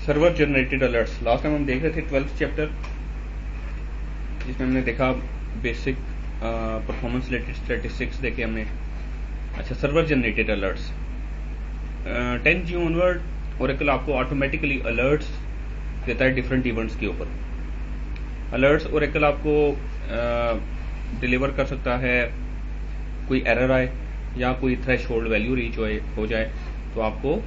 Server generated alerts. Last time हम देख रहे थे 12th चैप्टर, जिसमें हमने देखा बेसिक परफॉर्मेंस रिलेटेड स्टैटिस्टिक्स देखे हमने। अच्छा, सर्वर जनरेटेड अलर्ट्स 10 जून ऑनवर्ड ओरेकल आपको ऑटोमेटिकली अलर्ट्स देता है डिफरेंट इवेंट्स के ऊपर। अलर्ट्स ओरेकल आपको डिलीवर कर सकता है, कोई एरर आए या कोई थ्रेशोल्ड वैल्यू रीच हो जाए तो आपको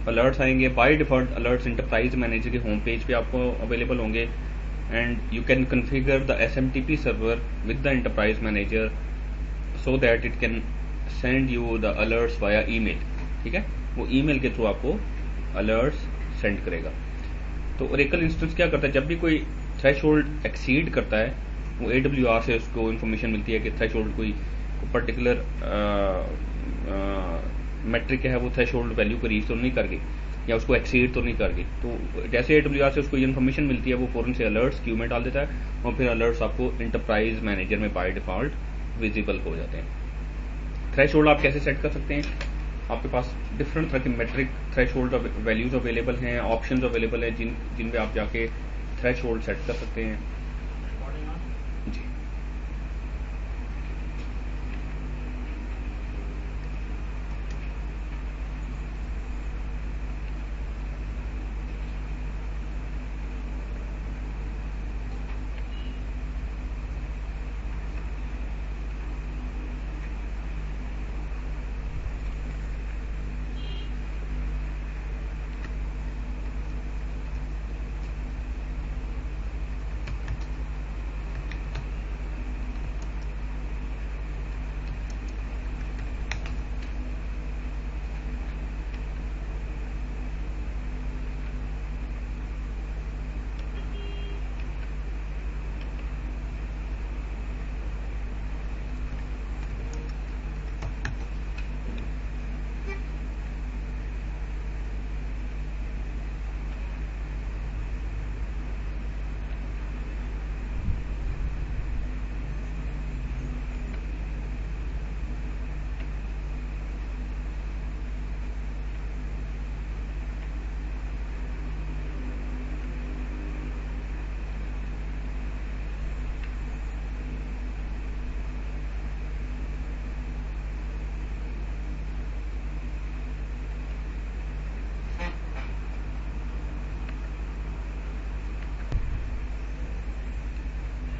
अलर्ट्स आएंगे। By default alerts enterprise manager के होम पेज पे आपको अवेलेबल होंगे and you can configure the SMTP server with the enterprise manager so that it can send you the alerts via email. ठीक है, वो ईमेल के through आपको alerts send करेगा। तो ओरेकल इंस्टेंस क्या करता है, जब भी कोई थ्रेशोल्ड एक्सीड करता है, वो AWR से उसको इन्फॉर्मेशन मिलती है कि थ्रेशोल्ड कोई पर्टिकुलर मेट्रिक है, वो थ्रेशोल्ड वैल्यू को रीच तो नहीं कर गई या उसको एक्सीड तो नहीं कर गई। तो जैसे AWR से उसको ये इन्फॉर्मेशन मिलती है, वो फौरन से अलर्ट्स क्यू में डाल देता है और फिर अलर्ट्स आपको इंटरप्राइज मैनेजर में बाय डिफॉल्ट विजिबल हो जाते हैं। थ्रेशोल्ड आप कैसे सेट कर सकते हैं, आपके पास डिफरेंट तरह के मेट्रिक थ्रेशोल्ड वैल्यूज अवेलेबल हैं, ऑप्शंस अवेलेबल हैं जिन पे आप जाके थ्रेशोल्ड सेट कर सकते हैं। जी,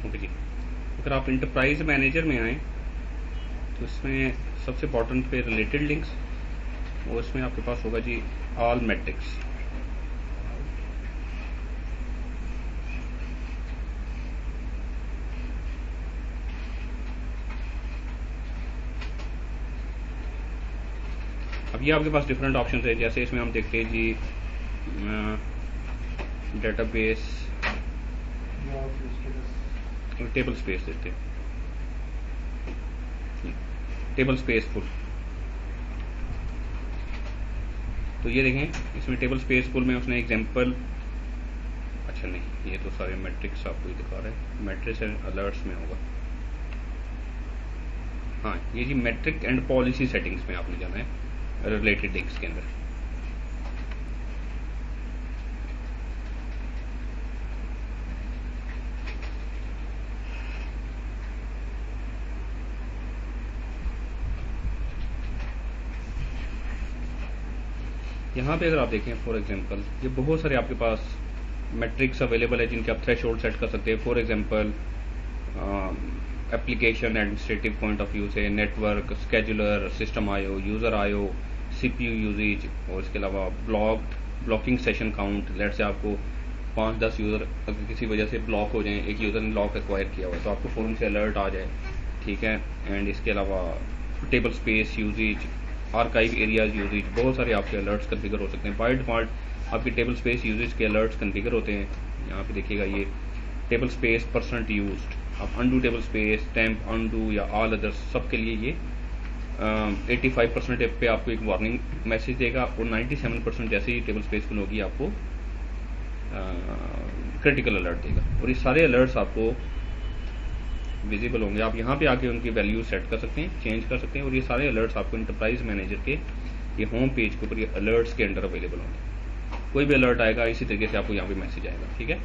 ओके जी। अगर आप इंटरप्राइज मैनेजर में आए तो इसमें सबसे इम्पोर्टेंट पे रिलेटेड लिंक्स, और इसमें आपके पास होगा जी ऑल मैट्रिक्स। अब ये आपके पास डिफरेंट ऑप्शन है, जैसे इसमें हम देखते हैं जी डेटाबेस टेबल स्पेस देते हैं, टेबल स्पेस फुल। तो ये देखें, इसमें टेबल स्पेस फुल में उसने एग्जांपल, अच्छा नहीं, ये तो सारे मैट्रिक्स आपको ही दिखा रहे हैं, मैट्रिक्स एंड अलर्ट्स में होगा। हाँ, ये जी मैट्रिक एंड पॉलिसी सेटिंग्स में आपने जाना है रिलेटेड लिंक्स के अंदर। यहाँ पे अगर आप देखें फॉर एग्जांपल, ये बहुत सारे आपके पास मैट्रिक्स अवेलेबल है जिनके आप थ्रेशोल्ड सेट कर सकते हैं। For example application administrative point of view से network, scheduler, system IO, user IO, CPU usage, और इसके अलावा ब्लॉकिंग सेशन काउंट। लेट से आपको 5-10 यूज़र अगर किसी वजह से ब्लॉक हो जाए, एक यूज़र ने लॉक एक्वायर किया हुआ है, तो आपको फ़ौरन से अलर्ट आ जाए। ठीक है, एंड इसके अलावा table space usage, archive areas usage, बहुत सारे आपके अलर्ट्स कन्फिगर हो सकते हैं। बाय डिफॉल्ट आपके टेबल स्पेस यूजेज के अलर्ट्स कन्फिगर होते हैं। यहाँ पे देखिएगा ये टेबल स्पेस परसेंट यूज्ड, आप undo table space, temp undo या ऑल अदर्स, सब के लिए ये 85% पे आपको एक वार्निंग मैसेज देगा, और 97% जैसे ही टेबल स्पेस फुल होगी आपको क्रिटिकल अलर्ट देगा। और ये सारे अलर्ट्स आपको विजिबल होंगे, आप यहाँ पे आके उनकी वैल्यू सेट कर सकते हैं, चेंज कर सकते हैं, और ये सारे अलर्ट्स आपको इंटरप्राइज मैनेजर के ये होम पेज के ऊपर ये अलर्ट्स के अंडर अवेलेबल होंगे। कोई भी अलर्ट आएगा इसी तरीके से आपको यहाँ पे मैसेज आएगा, ठीक है।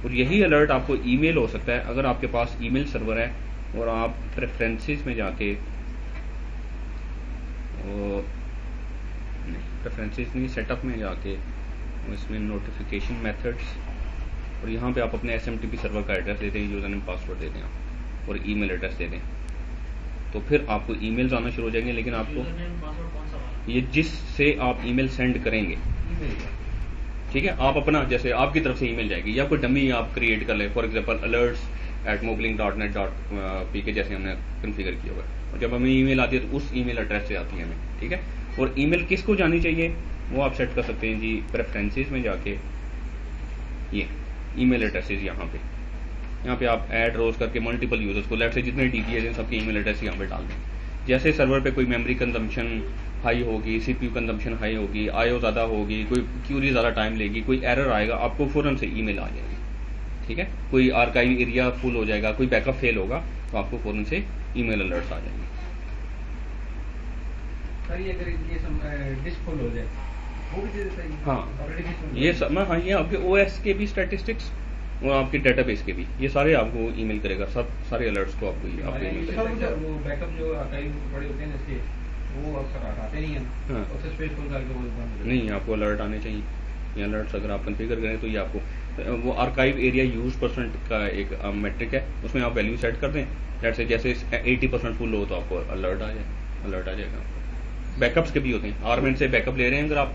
और यही अलर्ट आपको ईमेल हो सकता है अगर आपके पास ईमेल सर्वर है और आप प्रेफरेंसेस में जाके प्रेफरेंसेस नहीं, सेटअप में जाके इसमें नोटिफिकेशन मेथड्स और यहाँ पे आप अपने SMTP सर्वर का एड्रेस दे दें, यूजर नेम पासवर्ड दे दें आप और ईमेल एड्रेस दे दें, तो फिर आपको ईमेल्स आना शुरू हो जाएंगे। लेकिन आपको ये जिससे आप ईमेल सेंड करेंगे, ठीक है, आप अपना जैसे आपकी तरफ से ईमेल जाएगी या कोई डमी आप क्रिएट कर ले, फॉर एग्जांपल alerts@moblink.net.pk जैसे हमने कॉन्फ़िगर किया हुआ है, और जब हमें ईमेल आती है तो उस ईमेल एड्रेस से आती है हमें, ठीक है। और ईमेल किसको जानी चाहिए वो आप सेट कर सकते हैं जी प्रेफरेंसेस में जाके, ये ईमेल एड्रेसेस यहाँ पे आप ऐड रोज करके मल्टीपल यूजर्स को, लेट से जितने DPS हैं सबके ईमेल एड्रेस यहाँ पे डाल दें। जैसे सर्वर पे कोई मेमोरी कंजम्पशन हाई होगी, CPU कंजम्पशन हाई होगी, IO ज़्यादा होगी, कोई क्यूरी ज़्यादा टाइम लेगी, कोई एरर आएगा, आपको फ़ौरन से ईमेल आ जाएगी, ठीक है। कोई आर्काइव एरिया फुल हो जाएगा, कोई बैकअप फेल होगा तो आपको फ़ौरन से ईमेल अलर्ट्स आ जाएंगे। अगर ये डिस्क फुल हो जाए वो भी चीज़ सही, हाँ ये सब, हाँ ये आपके OS के भी स्टैटिस्टिक्स और आपके डेटाबेस के भी, ये सारे आपको ईमेल करेगा, सब सारे अलर्ट्स को आपको ईमेल करेगा। वो बैकअप जो आर्काइव पड़े होते हैं इसके वो अक्सर आते नहीं है, हाँ उससे स्पेस फुल करके वो नहीं, आपको अलर्ट आने चाहिए। ये अलर्ट्स अगर आप कॉन्फ़िगर करें तो ये आपको वो आर्काइव एरिया यूज % का एक मेट्रिक है, उसमें आप वैल्यू सेट कर दें, जैसे 80% फुल हो तो आपको अलर्ट आ जाएगा। बैकअप्स के भी होते हैं, आर्मेंट से बैकअप ले रहे हैं अगर आप,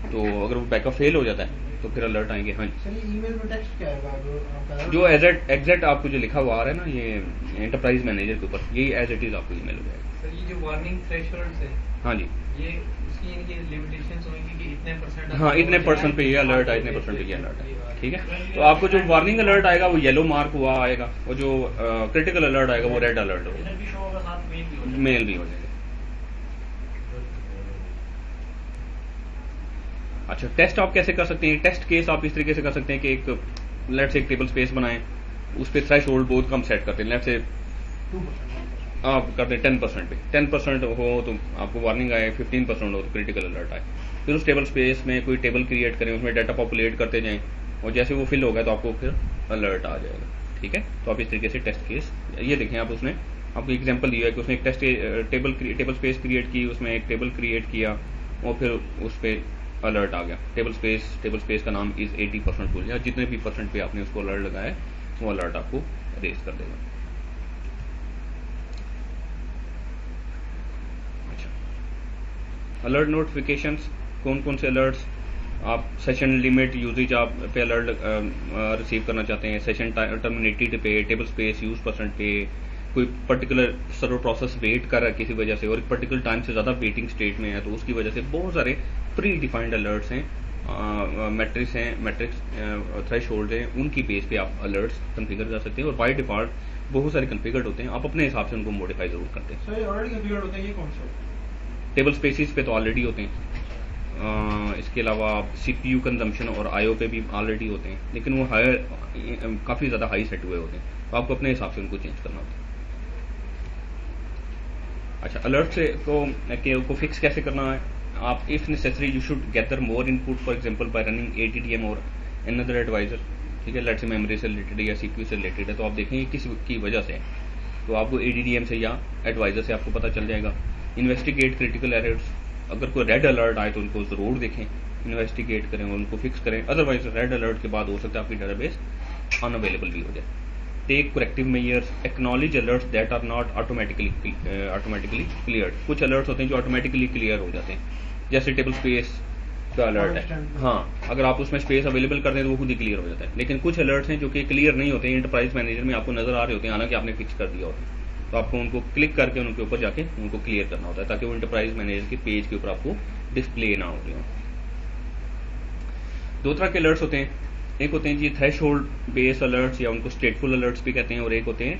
तो अगर वो बैकअप फेल हो जाता है तो फिर अलर्ट आएंगे। हाँ ईमेल में टेक्स्ट क्या है जो एग्जैक्ट आपको जो लिखा हुआ आ रहा है ना ये एंटरप्राइज मैनेजर के ऊपर, यही एज इट इज आपको ईमेल हो जाएगा। सर ये जो वार्निंग थ्रेशोल्ड्स है, हाँ जी, ये उसकी इनकी लिमिटेशंस होंगी कि इतने %, हाँ इतने % पे ये अलर्ट है, इतने % पे ये अलर्ट है, ठीक है। तो आपको जो वार्निंग अलर्ट आएगा वो येलो मार्क हुआ आएगा, और जो क्रिटिकल अलर्ट आएगा वो रेड अलर्ट होगा, मेल भी हो जाएगा। अच्छा, टेस्ट आप कैसे कर सकते हैं? टेस्ट केस आप इस तरीके से कर सकते हैं कि एक लेट से एक टेबल स्पेस बनाएं, उस पर थ्रेशोल्ड बहुत कम सेट करते हैं, लेट से आप करते हैं 10% पे, 10% हो तो आपको वार्निंग आए, 15% हो तो क्रिटिकल अलर्ट आए। फिर उस टेबल स्पेस में कोई टेबल क्रिएट करें, उसमें डाटा पॉपुलेट करते जाएं, और जैसे वो फिल होगा तो आपको फिर अलर्ट आ जाएगा, ठीक है। तो आप इस तरीके से टेस्ट केस, ये देखें आप, उसने आपको एग्जांपल दिया है कि उसने एक टेस्ट टेबल स्पेस क्रिएट की, उसमें एक टेबल क्रिएट किया और फिर उस पर अलर्ट आ गया, टेबल स्पेस का नाम इज 80% फुल, या जितने भी % पे आपने उसको अलर्ट लगाया वो अलर्ट आपको रेज कर देगा। अच्छा, अलर्ट नोटिफिकेशंस, कौन कौन से अलर्ट्स आप, सेशन लिमिट यूजेज आप पे अलर्ट रिसीव करना चाहते हैं, सेशन टर्मिनेटेड पे, टेबल स्पेस यूज % पे, कोई पर्टिकुलर सर्वर प्रोसेस वेट कर रहा है किसी वजह से और एक पर्टिकुलर टाइम से ज़्यादा वेटिंग स्टेट में है तो उसकी वजह से बहुत सारे प्री डिफाइंड अलर्ट्स हैं, मैट्रिक्स थ्रेशोल्ड हैं, उनकी बेस पे आप अलर्ट्स कॉन्फ़िगर कर सकते हैं। और बाय डिफॉल्ट बहुत सारे कॉन्फ़िगर्ड होते हैं, आप अपने हिसाब से उनको मॉडिफाई जरूर करते हैं। सर ये ऑलरेडी कॉन्फ़िगर्ड होते हैं, ये कौन सा? टेबल स्पेसिस पे तो ऑलरेडी होते हैं, इसके अलावा CPU कंजम्पशन और IO पे भी ऑलरेडी होते हैं, लेकिन वो हायर काफ़ी ज़्यादा हाई सेट हुए होते हैं, तो आपको अपने हिसाब से उनको चेंज करना होता है। अच्छा, अलर्ट से को फिक्स कैसे करना है? आप if necessary you should gather more input, for example bye running ADDM और अनदर एडवाइजर, ठीक है, लेट से मेमोरी से रिलेटेड या CPU से रिलेटेड है, तो आप देखेंगे किस की वजह से है, तो आपको ADDM से या एडवाइजर से आपको पता चल जाएगा। इन्वेस्टिगेट क्रिटिकल एरर्स, अगर कोई रेड अलर्ट आए तो उनको जरूर देखें, इन्वेस्टिगेट करें और उनको फिक्स करें, अदरवाइज रेड अलर्ट के बाद हो सकता है आपकी डेटाबेस अनअवेलेबल भी हो जाए। Take corrective measures, acknowledge alerts that are not automatically cleared, कुछ अलर्ट्स होते हैं जो ऑटोमेटिकली क्लियर हो जाते हैं, जैसे टेबल स्पेस का अलर्ट है, हाँ अगर आप उसमें स्पेस अवेलेबल कर दें तो वो खुद ही क्लियर हो जाता है, लेकिन कुछ अलर्ट्स हैं जो कि क्लियर नहीं होते हैं, एंटरप्राइज मैनेजर में आपको नजर आ रहे होते हैं, हालांकि आपने फिक्स कर दिया होता है, तो आपको उनको क्लिक करके उनके ऊपर जाके उनको क्लियर करना होता है ताकि वो एंटरप्राइज मैनेजर के पेज के ऊपर आपको डिस्प्ले ना हो रहे हो। दो तरह के अलर्ट्स होते हैं, एक होते हैं जी थ्रेशोल्ड बेस अलर्ट्स या उनको स्टेटफुल अलर्ट्स भी कहते हैं, और एक होते हैं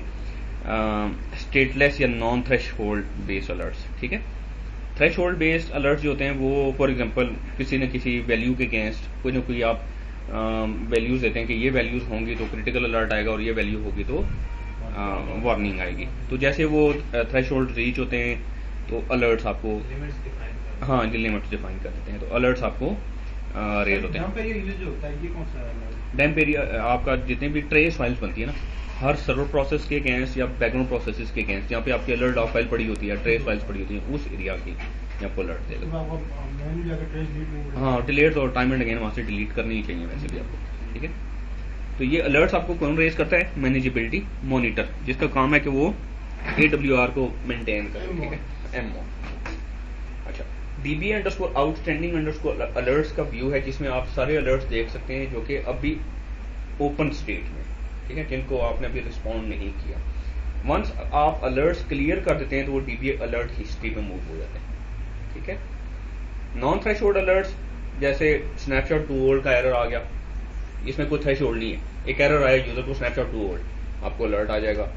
स्टेटलेस या नॉन थ्रेशोल्ड बेस अलर्ट्स, ठीक है। थ्रेशोल्ड बेस्ड अलर्ट्स जो होते हैं वो फॉर एग्जांपल किसी न किसी वैल्यू के अगेंस्ट कोई ना कोई आप वैल्यूज देते हैं कि ये वैल्यूज होंगी तो क्रिटिकल अलर्ट आएगा और ये वैल्यू होगी तो वार्निंग आएगी, तो जैसे वो थ्रेशोल्ड रीच होते हैं तो अलर्ट्स आपको, हाँ जी लिमिट्स डिफाइन कर देते हैं, तो अलर्ट्स आपको रेज होते हैं। डंप एरिया यूज होता है, ये कौन सा है? डैम्प एरिया आपका जितने भी ट्रेस फाइल्स बनती है ना, हर सर्वर प्रोसेस के अगेंस्ट या बैकग्राउंड प्रोसेसेस के अगेंस्ट जहाँ पे आपकी अलर्ट डॉक फाइल पड़ी होती है, ट्रेस फाइल्स पड़ी होती है, उस एरिया की आपको अलर्ट देगा। तो आपको मैन्युअली जाकर ट्रेस डिलीट हाँ, डिलीट और टाइम एंड अगेन वहाँ से डिलीट करनी ही चाहिए वैसे भी आपको, ठीक है। तो ये अलर्ट्स आपको कौन रेज करता है? मैनेजेबिलिटी मॉनिटर, जिसका काम है कि वो AWR को मेंटेन करे, ठीक है, MO। अच्छा, DBA underscore outstanding underscore alerts का व्यू है, जिसमें आप सारे अलर्ट्स देख सकते हैं जो कि अभी ओपन स्टेट में, ठीक है, जिनको आपने अभी रिस्पॉन्ड नहीं किया। वंस आप अलर्ट्स क्लियर कर देते हैं तो वो DBA अलर्ट हिस्ट्री में मूव हो जाते हैं, ठीक है। नॉन थ्रेशोल्ड अलर्ट्स, जैसे स्नैपशॉट टू ओल्ड का एरर आ गया, इसमें कोई थ्रेशोल्ड नहीं है, एक एरर आया यूजर को स्नैपशॉट टू ओल्ड, आपको अलर्ट आ जाएगा।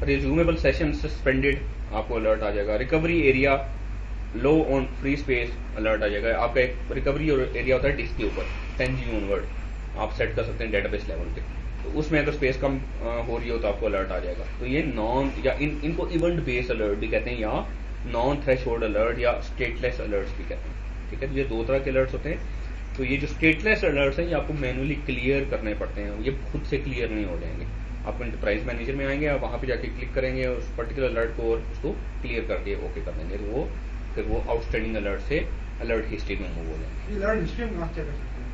रिज्यूमेबल सेशन सस्पेंडेड, आपको अलर्ट आ जाएगा। Recovery area low on free space, alert आ जाएगा। आपका एक रिकवरी एरिया होता है डिस्क के ऊपर 10G ऑनवर्ड, आप सेट कर सकते हैं डेटाबेस लेवल पे, तो उसमें अगर स्पेस कम हो रही हो तो आपको अलर्ट आ जाएगा। तो ये नॉन या इनको इवेंट बेस्ड अलर्ट भी कहते हैं, या नॉन थ्रेशोल्ड अलर्ट या स्टेटलेस अलर्ट्स भी कहते हैं, ठीक है। ये दो तरह के अलर्ट्स होते हैं। तो ये जो स्टेटलेस अलर्ट्स हैं ये आपको मैनुअली क्लियर करने पड़ते हैं, ये खुद से क्लियर नहीं हो जाएंगे। आप एंटरप्राइज मैनेजर में आएंगे, आप वहाँ पे जाके क्लिक करेंगे उस पर्टिकुलर अलर्ट को और उसको क्लियर करके ओके कर देंगे, तो फिर वो आउटस्टैंडिंग अलर्ट से अलर्ट हिस्ट्री में मूव हो जाएंगे। ये अलर्ट हिस्ट्री में कहाँ चेक कर सकते हैं?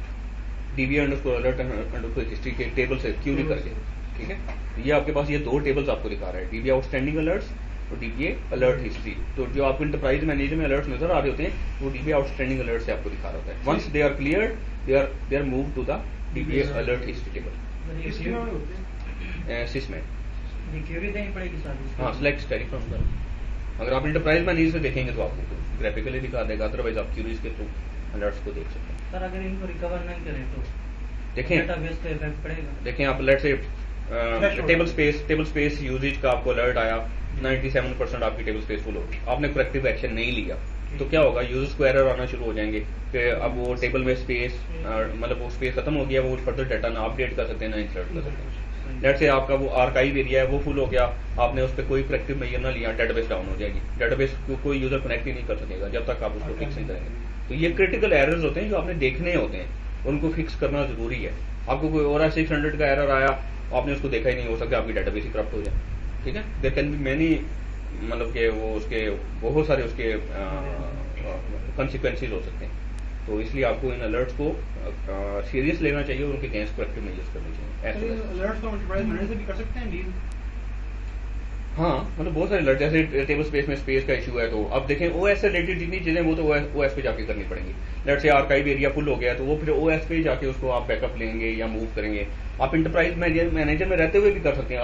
DBA underscore alert underscore history के टेबल से क्यूरी करके, ठीक है। ये आपके पास ये दो टेबल्स आपको दिखा रहा है, DBA आउटस्टैंडिंग अलर्ट्स और DBA अलर्ट हिस्ट्री। तो जो आपको एंटरप्राइज मैनेजर में अलर्ट्स नजर आ रहे होते हैं वो DBA आउटस्टैंडिंग अलर्ट से आपको दिखा रहा होता है। Once they are clear they are move to the DBA alert history table. History में होते हैं। सिस में रिकवरी देनी पड़ेगी सारी। हाँ, सिलेक्ट स्टडी फ्रॉम द, अगर आप एंटरप्राइज मैनेजर से देखेंगे तो आपको ग्राफिकली दिखा देगा, अदरवाइज आप क्यूरीज के थ्रू अलर्ट्स को देख सकते हैं। सर अगर इनको रिकवर नहीं करें तो देखें डेटाबेस पे इफेक्ट पड़ेगा। देखें आप लेट से टेबल स्पेस यूजेज का आपको अलर्ट आया, 97% आपकी टेबल स्पेस फुल होगी, आपने करेक्टिव एक्शन नहीं लिया तो क्या होगा? यूजर्स को एरर आना शुरू हो जाएंगे कि अब वो टेबल में स्पेस मतलब वो स्पेस खत्म हो गया, वो फर्दर डाटा ना अपडेट कर सकते हैं ना इंसर्ट कर सकते हैं। लेट से आपका वो आर्काइव एरिया है वो फुल हो गया, आपने उस पर कोई करेक्टिव मेजर ना लिया, डेटाबेस डाउन हो जाएगी, डेटाबेस को कोई यूजर कनेक्ट ही नहीं कर सकेगा जब तक आप उसको फिक्स नहीं करेंगे। तो ये क्रिटिकल एरर्स होते हैं जो आपने देखने होते हैं, उनको फिक्स करना जरूरी है। आपको कोई और 600 का एरर आया, आपने उसको देखा ही नहीं, हो सकता आपकी डेटाबेस ही करप्ट हो जाए, ठीक है। देयर कैन बी मैनी, मतलब कि वो उसके बहुत सारे उसके कॉन्सिक्वेंसेज हो सकते हैं। तो इसलिए आपको इन अलर्ट्स को सीरियस लेना चाहिए और उनके अगेंस्ट करेक्टिव मेजर्स करने चाहिए। अलर्ट्स को एंटरप्राइज मैनेजर भी कर सकते हैं डील। हाँ, मतलब बहुत सारे अलर्ट, जैसे टेबल स्पेस में स्पेस का इशू है तो अब देखें OS से रिलेटेड जितनी चीजें वो तो OS पे जाके करनी पड़ेंगी। लेट से आर्काइव एरिया फुल हो गया तो वो फिर OS पे जाके उसको आप बैकअप लेंगे या मूव करेंगे। आप इंटरप्राइज मैनेजर में रहते हुए भी कर सकते हैं,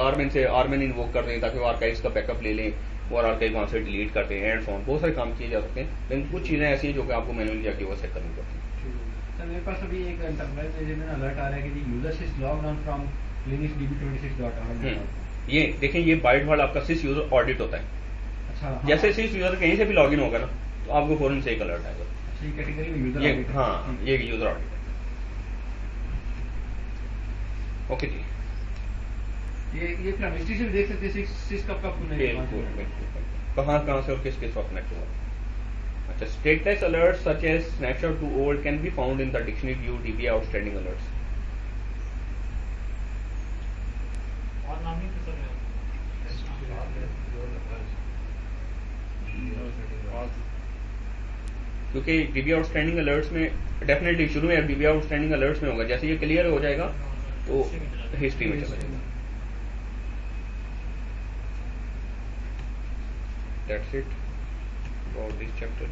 आरमेन इन्वोक कर दें ताकि वो आर्काइव्स का बैकअप ले लें और आर्काइव वहां से डिलीट करते हैं, एंड फोन बहुत सारे काम किए जा सकते हैं। लेकिन कुछ चीजें ऐसी हैं जो कि आपको मैनुअली जाके वो सेट करनी पड़ती हैं। सर मेरे पास अभी एक एंटरप्राइज मैनेजर में अलर्ट आ रहा है कि users is logged on from linuxdb26.org। ये देखें, ये बाइट वर्ड आपका सिस यूजर ऑडिट होता है। अच्छा हाँ। जैसे सिस यूजर कहीं से भी लॉगिन होगा ना तो आपको फौरन से एक अलर्ट आएगा। अच्छा, ये कैटेगरी में यूजर ये audit है। हाँ, ये यूजर ऑडिट है। ओके जी, ये फिर हम हिस्ट्री से भी देख सकते हैं सिस कब कब खुलने के बाद। कहाँ से और किसके साथ कनेक्ट हुआ। अच्छा, stateless alert such as snapshot too old can be found in the dictionary view DBA outstanding alerts. और नाम नहीं पता है। क्योंकि DBA आउटस्टैंडिंग अलर्ट्स में डेफिनेटली शुरू में DBA आउटस्टैंडिंग अलर्ट्स में होगा, जैसे ये क्लियर हो जाएगा तो हिस्ट्री में चला जाएगा। That's it about this chapter.